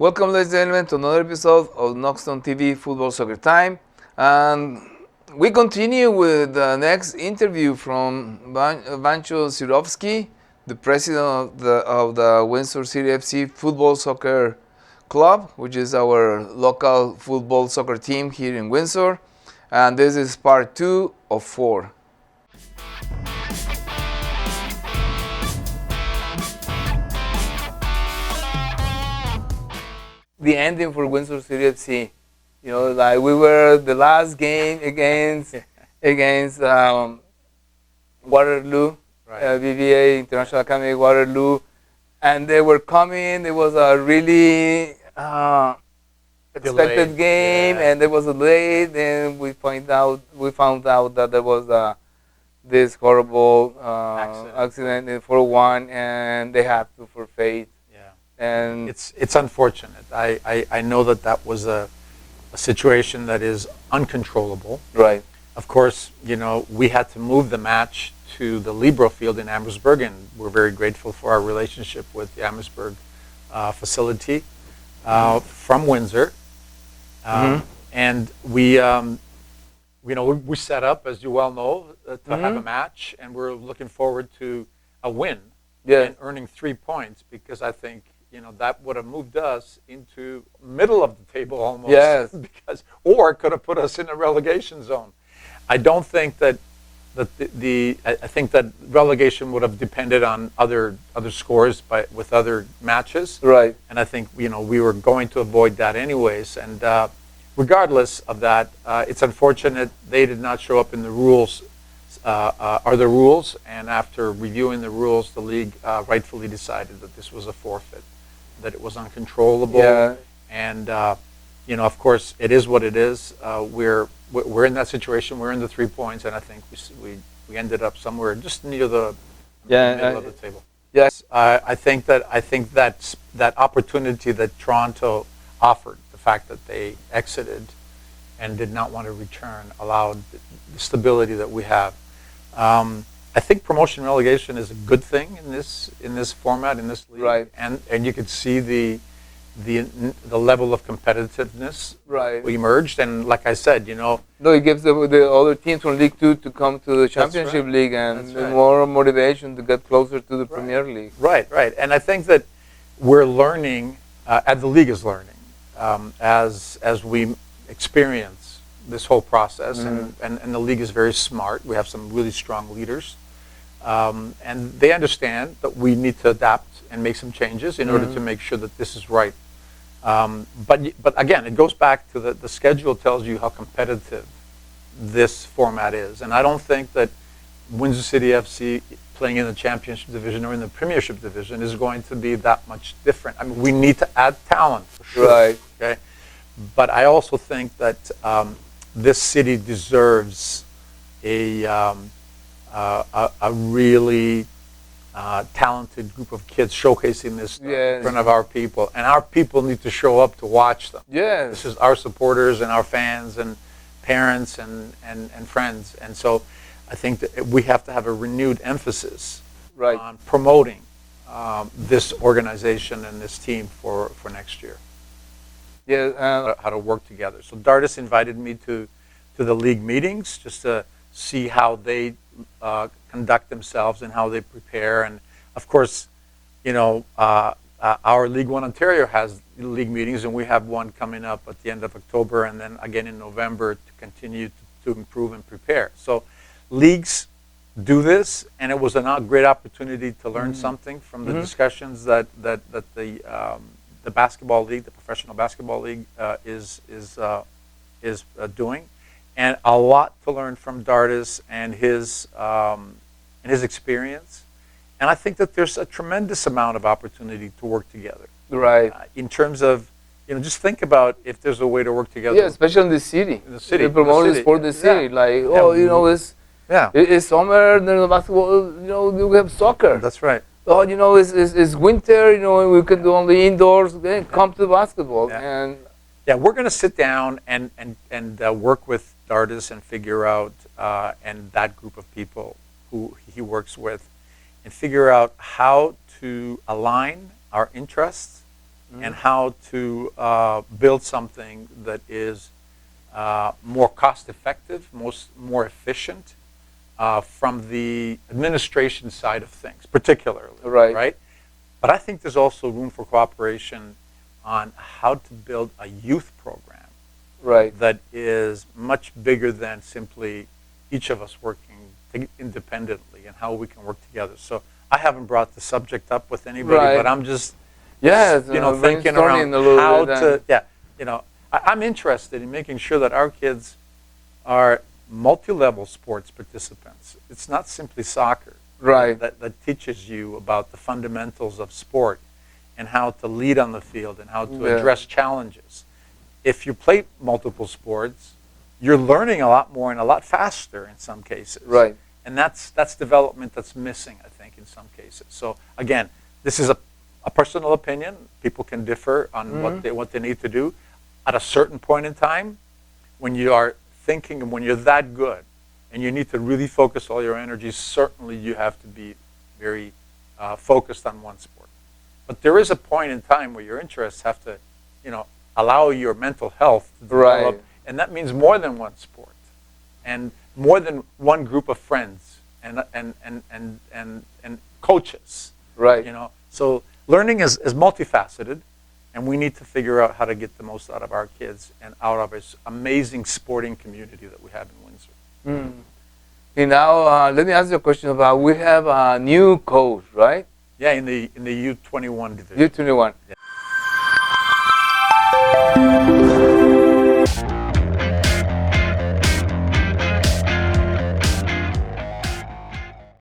Welcome, ladies and gentlemen, to another episode of Noxtrom TV Football Soccer Time. And we continue with the next interview from Vancho Cirovski, the president of the Windsor City FC Football Soccer Club, which is our local football soccer team here in Windsor. And this is part 2 of 4. The ending for Windsor City FC, like we were the last game against Waterloo, Right. VVA International Academy Waterloo, and they were coming. It was a really expected Delayed, game, yeah. and there was a delay. Then we found out that there was this horrible accident in 4-1, and they had to forfeit. And It's unfortunate. I know that was a situation that is uncontrollable. right, Of course, we had to move the match to the Libro field in Amherstburg, and we're very grateful for our relationship with the Amherstburg facility from Windsor. And we set up, as you well know, to have a match, and we're looking forward to a win and earning 3 points, because I think that would have moved us into middle of the table almost. Yes. Or could have put us in a relegation zone. I don't think that I think that relegation would have depended on other scores with other matches. right. And I think we were going to avoid that anyways. And regardless of that, it's unfortunate they did not show up in the rules. Are the rules, and after reviewing the rules, the league rightfully decided that this was a forfeit, that it was uncontrollable. Yeah. And of course, it is what it is. We're in that situation. We're in the 3 points, and I think we ended up somewhere just near the middle of the table. Yes. I think that opportunity that Toronto offered, the fact that they exited and did not want to return, allowed the stability that we have. I think promotion relegation is a good thing in this format, in this league. Right. And you could see the level of competitiveness Right. emerged. And like I said, No, it gives the other teams from League 2 to come to the Championship right. League, and That's right. more motivation to get closer to the Premier League. Right. And I think that we're learning, and the league is learning, as we experience this whole process, and the league is very smart. We have some really strong leaders, and they understand that we need to adapt and make some changes in order to make sure that this is right. But again, it goes back to the schedule tells you how competitive this format is, and I don't think that Windsor City FC playing in the Championship Division or in the Premiership Division is going to be that much different. I mean, we need to add talent for sure. Right. Okay, but I also think that this city deserves a really talented group of kids showcasing this in front of our people, and our people need to show up to watch them. Yes. This is our supporters and our fans and parents and friends, and so I think that we have to have a renewed emphasis on promoting this organization and this team for next year. Yeah. How to work together. So Dardis invited me to the league meetings just to see how they conduct themselves and how they prepare. And of course, our League One Ontario has league meetings, and we have one coming up at the end of October, and then again in November to continue to improve and prepare. So leagues do this, and it was a great opportunity to learn something from the discussions that the basketball league, the professional basketball league, is doing, and a lot to learn from Dardis and his experience. And I think that there's a tremendous amount of opportunity to work together. Right. In terms of, just think about if there's a way to work together. Yeah, especially in the city. In the city. They promote In it the for city. the city. Yeah. It's summer, then the basketball, we have soccer. That's right. It's winter, we can do only indoors, then come to basketball. Yeah. And we're going to sit down and work with Dardis and figure out, and that group of people who he works with, and figure out how to align our interests and how to build something that is more cost effective, more efficient from the administration side of things, particularly. Right. But I think there's also room for cooperation on how to build a youth program that is much bigger than simply each of us working independently, and how we can work together. So I haven't brought the subject up with anybody, but I'm just thinking around how to I'm interested in making sure that our kids are multi-level sports participants. It's not simply soccer. That teaches you about the fundamentals of sport and how to lead on the field and how to address challenges. If you play multiple sports, you're learning a lot more and a lot faster in some cases. And that's development that's missing, I think, in some cases. So again, this is a personal opinion. People can differ on what they need to do. At a certain point in time, when you are thinking and when you're that good and you need to really focus all your energy, certainly you have to be very focused on one sport. But there is a point in time where your interests have to, allow your mental health to develop, and that means more than one sport, and more than one group of friends and coaches. So learning is multifaceted, and we need to figure out how to get the most out of our kids and out of this amazing sporting community that we have in Windsor. And now, let me ask you a question about, we have a new coach, right? Yeah, in the U21 division. U21. Yeah.